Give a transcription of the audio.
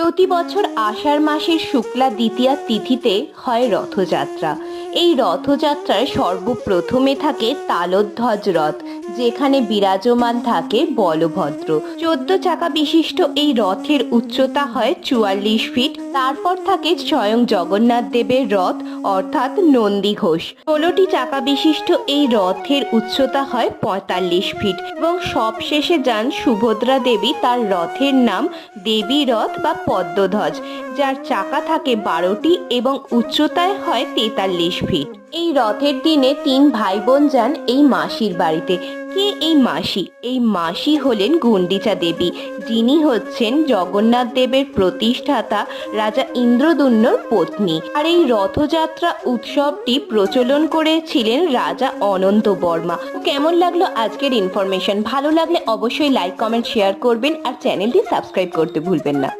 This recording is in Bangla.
প্রতি বছর আষাঢ় মাসের শুক্লা দ্বিতীয়া তিথিতে হয় রথযাত্রা। এই রথযাত্রায় সর্বপ্রথমে থাকে তালধ্বজ রথ, যেখানে বিরাজমান থাকে বলভদ্র। 14 চাকা বিশিষ্ট এই রথের উচ্চতা হয় 44 ফিট। তারপর থাকে স্বয়ং জগন্নাথ দেবের রথ অর্থাৎ নন্দী ঘোষ। 16টি চাকা বিশিষ্ট এই রথের উচ্চতা হয় 45 ফিট এবং সবশেষে যান সুভদ্রা দেবী। তার রথের নাম দেবী রথ বা পদ্মধ্বজ, যার চাকা থাকে 12টি এবং উচ্চতায় হয় 43 ফিট। এই রথের দিনে 3 ভাই বোন যান এই মাসির বাড়িতে। কে এই মাসি? এই মাসি হলেন গুন্ডিচা দেবী, যিনি হচ্ছেন জগন্নাথ দেবের প্রতিষ্ঠাতা রাজা ইন্দ্রদুম্নর পত্নী। আর এই রথযাত্রা উৎসবটি প্রচলন করেছিলেন রাজা অনন্ত বর্মা। কেমন লাগলো আজকের ইনফরমেশন? ভালো লাগলে অবশ্যই লাইক, কমেন্ট, শেয়ার করবেন আর চ্যানেলটি সাবস্ক্রাইব করতে ভুলবেন না।